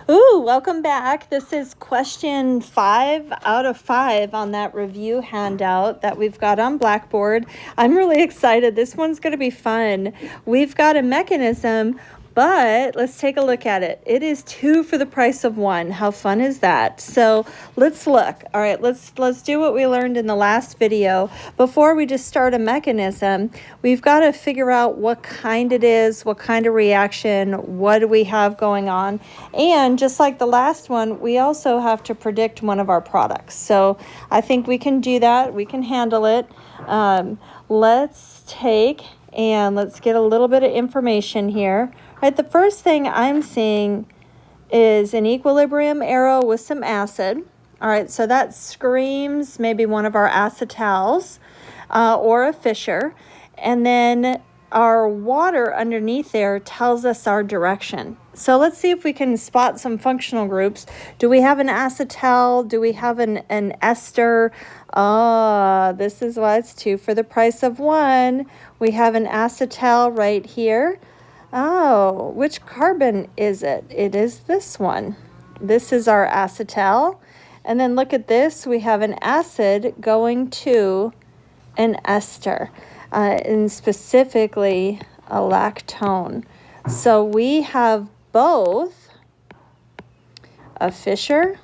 Ooh, welcome back. This is question 5 out of 5 on that review handout that we've got on Blackboard. I'm really excited. This one's going to be fun. We've got a mechanism, but let's take a look at it. It is 2 for the price of 1. How fun is that? So let's look. All right, let's do what we learned in the last video. Before we just start a mechanism, we've got to figure out what kind it is, what kind of reaction, what do we have going on. And just like the last one, we also have to predict one of our products. So I think we can do that. We can handle it. Let's get a little bit of information here. Right, the first thing I'm seeing is an equilibrium arrow with some acid. All right, so that screams maybe one of our acetals or a Fischer. And then our water underneath there tells us our direction. So let's see if we can spot some functional groups. Do we have an acetal? Do we have an ester? This is why it's 2 for the price of 1. We have an acetal right here. Oh, which carbon is it? It is this one. This is our acetal. And then look at this. We have an acid going to an ester, and specifically a lactone. So we have both a Fischer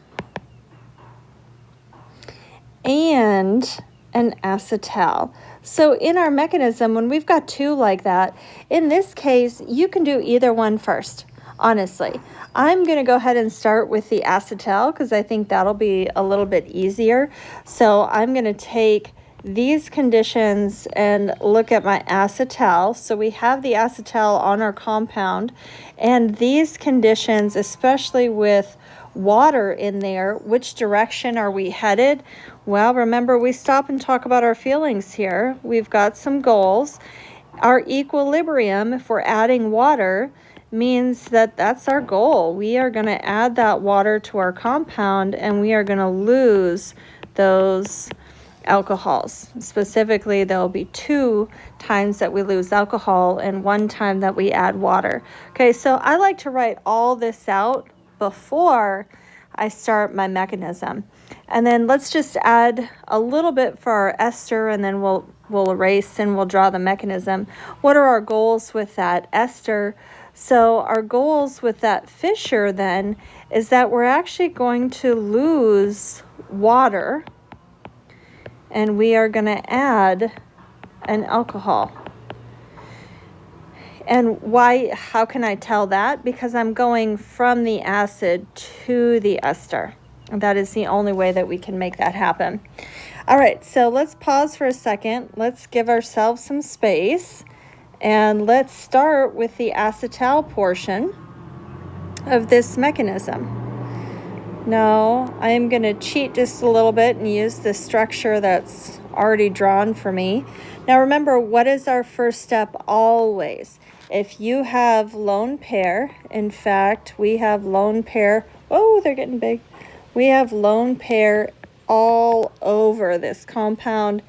and an acetal. So in our mechanism, when we've got 2 like that, in this case, you can do either one first, honestly. I'm going to go ahead and start with the acetal because I think that'll be a little bit easier. So I'm going to take these conditions and look at my acetal. So we have the acetal on our compound, and these conditions, especially with water in there, which direction are we headed? Well, remember, we stop and talk about our feelings here. We've got some goals. Our equilibrium, if we're adding water, means that that's our goal. We are going to add that water to our compound, and we are going to lose those alcohols. Specifically, there'll be 2 times that we lose alcohol and 1 time that we add water. Okay, so I like to write all this out before I start my mechanism. And then let's just add a little bit for our ester, and then we'll erase and we'll draw the mechanism. What are our goals with that ester? So our goals with that Fischer then is that we're actually going to lose water, and we are going to add an alcohol. And why? How can I tell that? Because I'm going from the acid to the ester. That is the only way that we can make that happen. All right, so let's pause for a second. Let's give ourselves some space, and let's start with the acetal portion of this mechanism. Now, I'm going to cheat just a little bit and use the structure that's already drawn for me. Now, remember, what is our first step always? If you have lone pair, in fact, we have lone pair. Oh, they're getting big. We have lone pair all over this compound,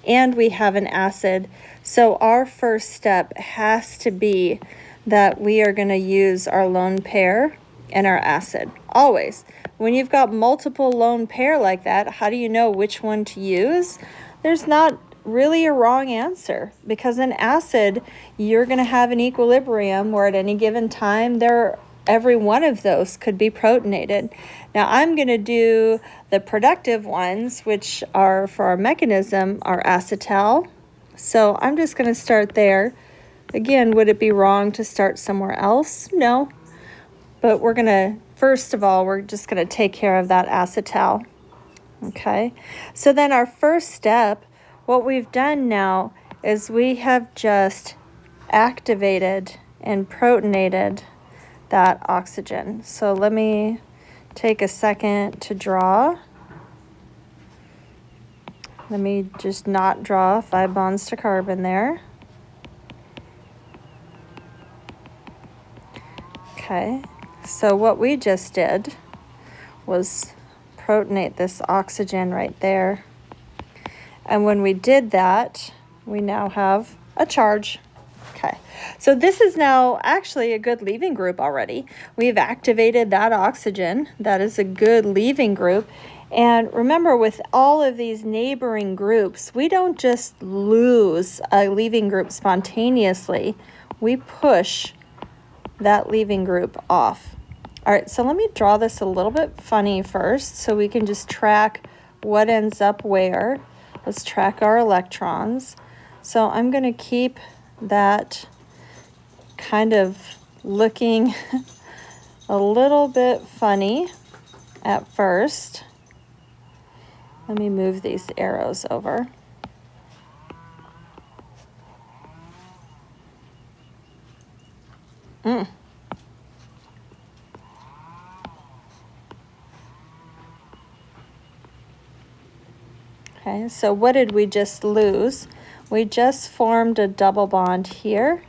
and we have an acid. So our first step has to be that we are going to use our lone pair and our acid, always. When you've got multiple lone pair like that, how do you know which one to use? There's not really a wrong answer, because in acid, you're going to have an equilibrium where at any given time, every one of those could be protonated. Now, I'm going to do the productive ones, which are for our mechanism, our acetal. So I'm just going to start there. Again, would it be wrong to start somewhere else? No. But we're going to, first of all, we're just going to take care of that acetal. Okay. So then our first step, what we've done now is we have just activated and protonated that oxygen. So let me take a second to draw. Let me just not draw 5 bonds to carbon there. Okay, so what we just did was protonate this oxygen right there. And when we did that, we now have a charge. Okay, So this is now actually a good leaving group already. We've activated that oxygen. That is a good leaving group. And remember, with all of these neighboring groups, we don't just lose a leaving group spontaneously. We push that leaving group off. All right, so let me draw this a little bit funny first so we can just track what ends up where. Let's track our electrons. So I'm going to keep that kind of looking a little bit funny at first. Let me move these arrows over. Okay, so what did we just lose? We just formed a double bond here.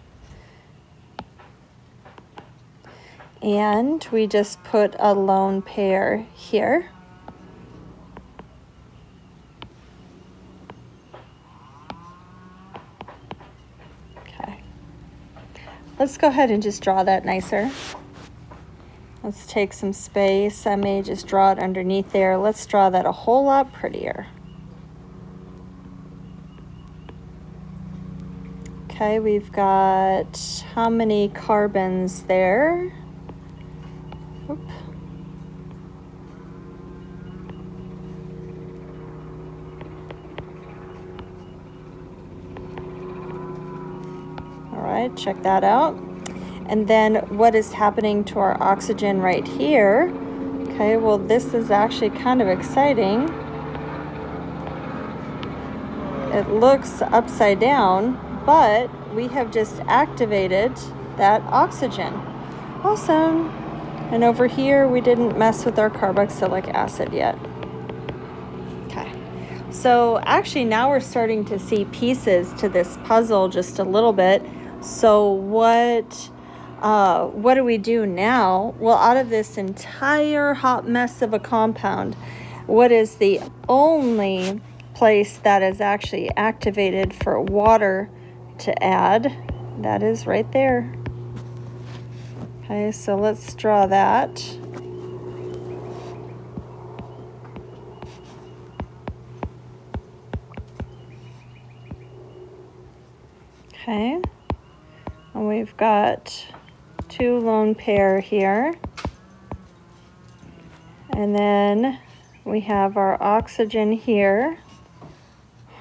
And we just put a lone pair here. Okay. Let's go ahead and just draw that nicer. Let's take some space. I may just draw it underneath there. Let's draw that a whole lot prettier. Okay, we've got how many carbons there? Oop. All right, check that out. And then what is happening to our oxygen right here? Okay, well, this is actually kind of exciting. It looks upside down, but we have just activated that oxygen. Awesome. And over here, we didn't mess with our carboxylic acid yet. Okay. So actually now we're starting to see pieces to this puzzle just a little bit. So what do we do now? Well, out of this entire hot mess of a compound, what is the only place that is actually activated for water to add? That is right there. Okay, so let's draw that. Okay, and we've got 2 lone pair here. And then we have our oxygen here.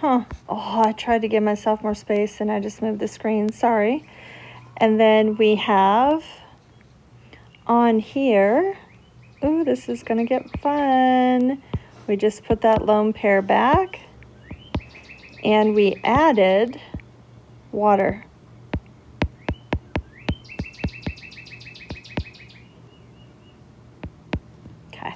Oh, I tried to give myself more space and I just moved the screen, sorry. And then we have on here, ooh, this is gonna get fun. We just put that lone pair back and we added water. Okay,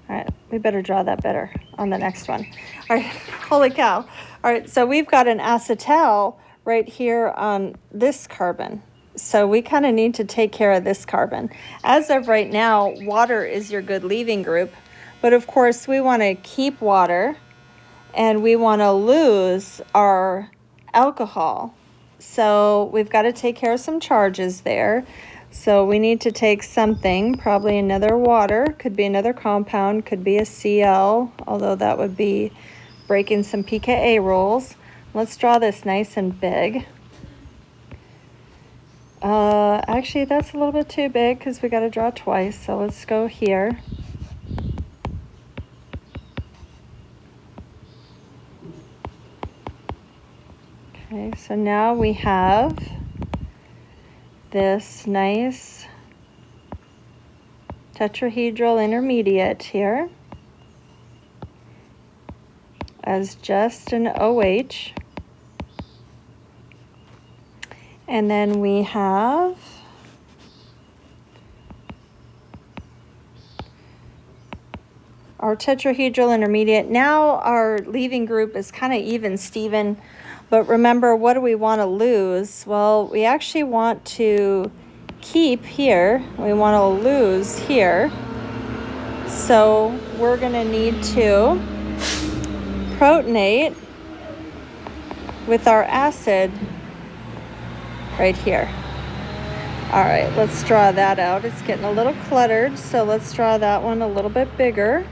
all right, we better draw that better on the next one. All right, holy cow. All right, so we've got an acetal right here on this carbon. So we kind of need to take care of this carbon. As of right now, water is your good leaving group, but of course we want to keep water and we want to lose our alcohol. So we've got to take care of some charges there. So we need to take something, probably another water, could be another compound, could be a Cl, although that would be breaking some pKa rules. Let's draw this nice and big. Actually, that's a little bit too big because we got to draw twice. So let's go here. Okay, so now we have this nice tetrahedral intermediate here as just an OH. And then we have our tetrahedral intermediate. Now our leaving group is kind of even Steven, but remember, what do we want to lose? Well, we actually want to keep here. We want to lose here. So we're going to need to protonate with our acid right here. All right, let's draw that out. It's getting a little cluttered, so let's draw that one a little bit bigger.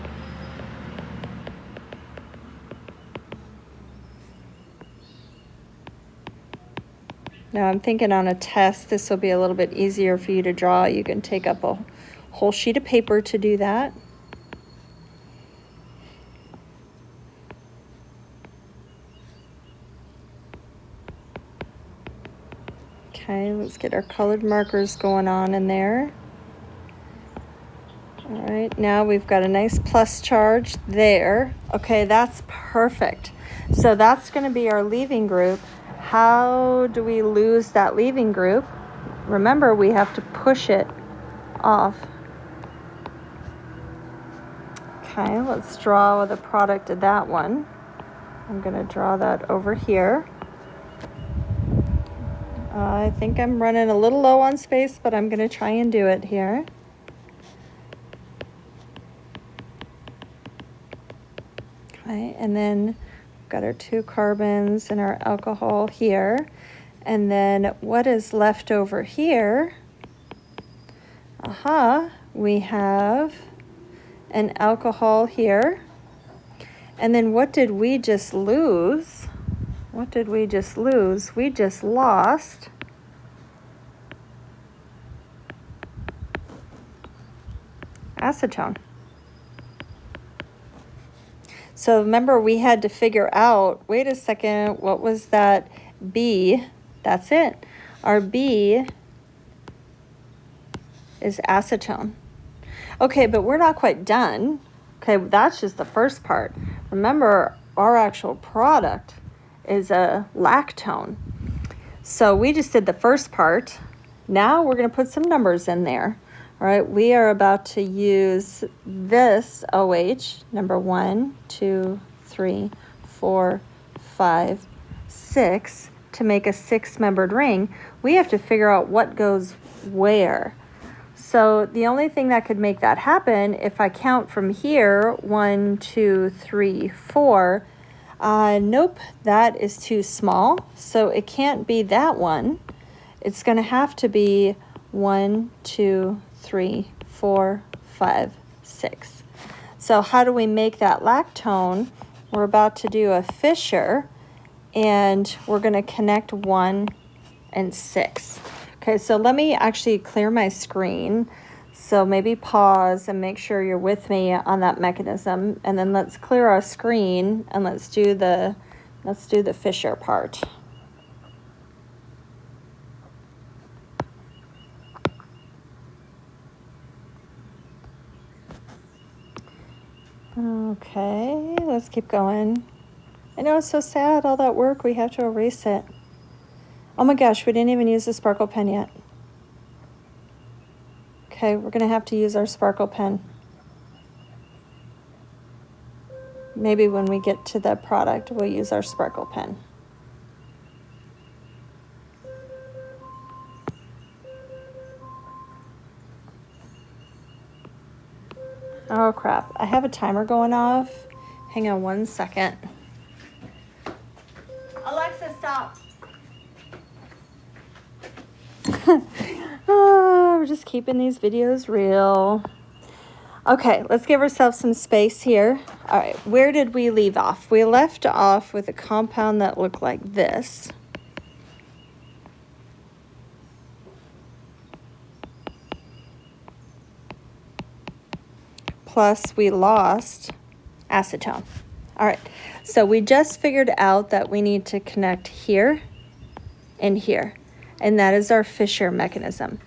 Now I'm thinking on a test, this will be a little bit easier for you to draw. You can take up a whole sheet of paper to do that. Okay, let's get our colored markers going on in there. All right, now we've got a nice plus charge there. Okay, that's perfect. So that's going to be our leaving group. How do we lose that leaving group? Remember, we have to push it off. Okay, let's draw the product of that one. I'm going to draw that over here. I think I'm running a little low on space, but I'm going to try and do it here. Okay, and then we've got our 2 carbons and our alcohol here. And then what is left over here? We have an alcohol here. And then what did we just lose? What did we just lose? We just lost acetone. So remember, we had to figure out, wait a second, what was that B? That's it. Our B is acetone. Okay, but we're not quite done. Okay, that's just the first part. Remember, our actual product is a lactone. So we just did the first part. Now we're going to put some numbers in there. All right, we are about to use this OH, number 1, 2, 3, 4, 5, 6, to make a 6-membered ring. We have to figure out what goes where. So the only thing that could make that happen, if I count from here, 1, 2, 3, 4, nope, that is too small. So it can't be that one. It's going to have to be 1, 2, 3, 4, 5, 6. So how do we make that lactone? We're about to do a fissure, and we're going to connect 1 and 6. Okay, so let me actually clear my screen. So maybe pause and make sure you're with me on that mechanism, and then let's clear our screen and let's do the fissure part. Okay, let's keep going. I know, it's so sad, all that work, we have to erase it. Oh my gosh, we didn't even use the sparkle pen yet. Okay, we're gonna have to use our sparkle pen. Maybe when we get to the product, we'll use our sparkle pen. Oh crap, I have a timer going off. Hang on 1 second. Alexa, stop. Oh, we're just keeping these videos real. Okay, let's give ourselves some space here. All right, where did we leave off? We left off with a compound that looked like this. Plus we lost acetone. All right, so we just figured out that we need to connect here and here, and that is our Fisher mechanism.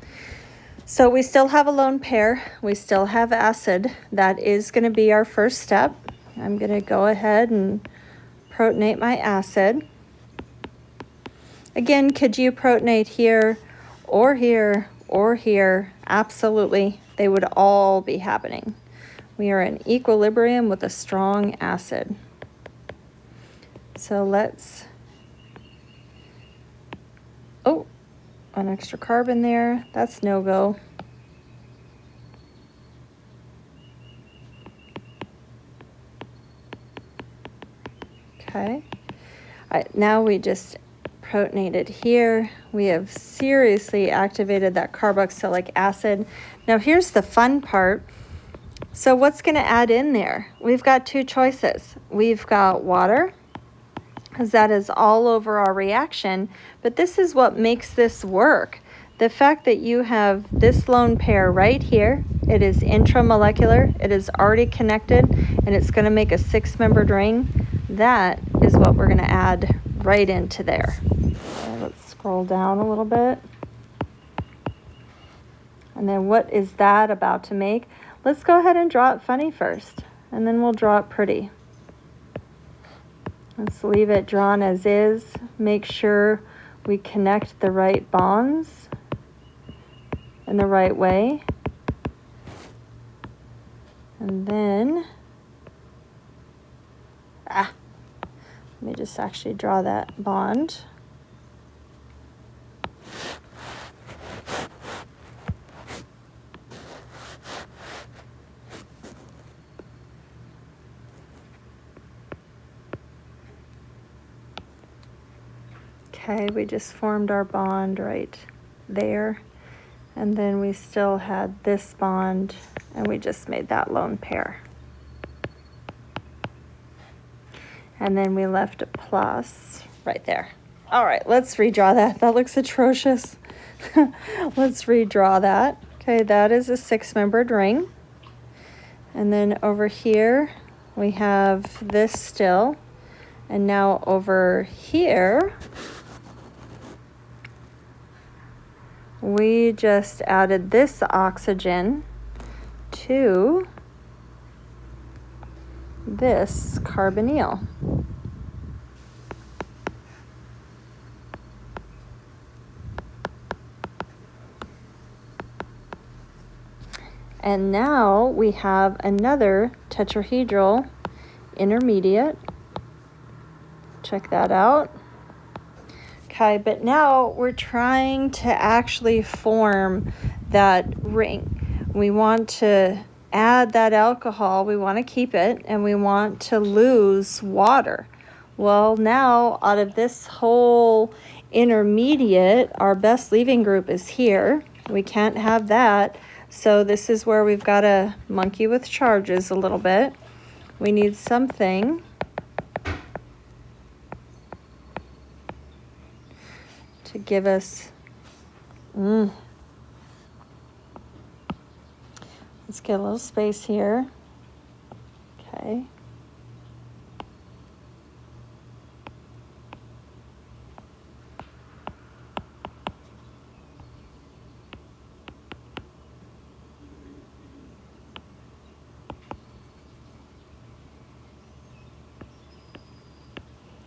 So we still have a lone pair. We still have acid. That is going to be our first step. I'm going to go ahead and protonate my acid. Again, could you protonate here or here or here? Absolutely. They would all be happening. We are in equilibrium with a strong acid. So let's, oh, an extra carbon there. That's no-go. Okay. All right, now we just protonated here. We have seriously activated that carboxylic acid. Now here's the fun part. So what's going to add in there? We've got two choices. We've got water, because that is all over our reaction, but this is what makes this work. The fact that you have this lone pair right here, it is intramolecular, it is already connected, and it's going to make a 6-membered ring. That is what we're going to add right into there. Okay, let's scroll down a little bit. And then what is that about to make? Let's go ahead and draw it funny first, and then we'll draw it pretty. Let's leave it drawn as is. Make sure we connect the right bonds in the right way. And then, let me just actually draw that bond. Okay, we just formed our bond right there. And then we still had this bond, and we just made that lone pair. And then we left a plus right there. All right, let's redraw that. That looks atrocious. Let's redraw that. Okay, that is a 6-membered ring. And then over here, we have this still. And now over here, we just added this oxygen to this carbonyl. And now we have another tetrahedral intermediate. Check that out. Okay, but now we're trying to actually form that ring. We want to add that alcohol, we want to keep it, and we want to lose water. Well, now out of this whole intermediate, our best leaving group is here. We can't have that. So this is where we've got to monkey with charges a little bit. We need something to give us, let's get a little space here. Okay.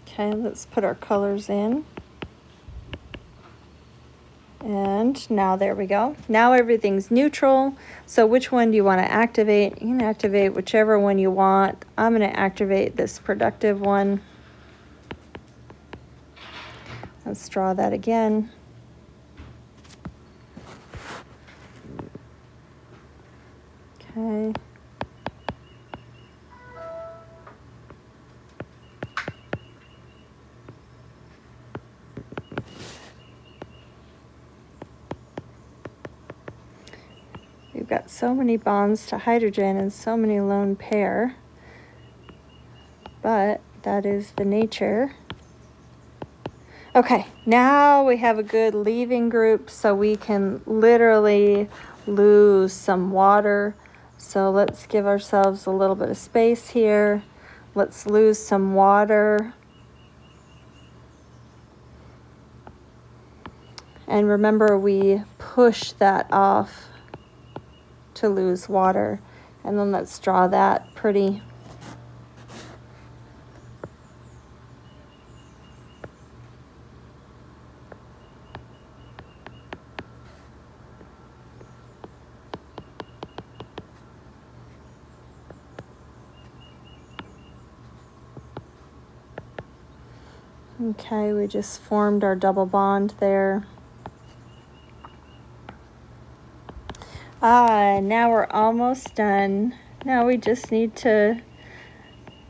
Okay, let's put our colors in. And now there we go. Now everything's neutral. So which one do you want to activate? You can activate whichever one you want. I'm going to activate this productive one. Let's draw that again. Okay. We've got so many bonds to hydrogen and so many lone pair, but that is the nature. Okay, now we have a good leaving group, so we can literally lose some water. So let's give ourselves a little bit of space here. Let's lose some water. And remember, we push that off to lose water. And then let's draw that pretty. Okay, we just formed our double bond there. Now we're almost done. Now we just need to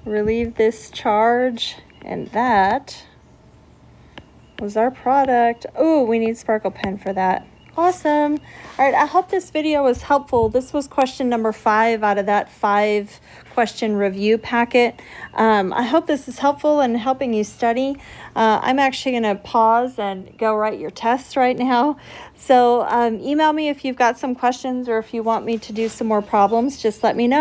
relieve this charge, and that was our product. Oh, we need sparkle pen for that. Awesome. All right, I hope this video was helpful. This was question number 5 out of that 5 question review packet. I hope this is helpful in helping you study. I'm actually going to pause and go write your tests right now. So email me if you've got some questions or if you want me to do some more problems, just let me know.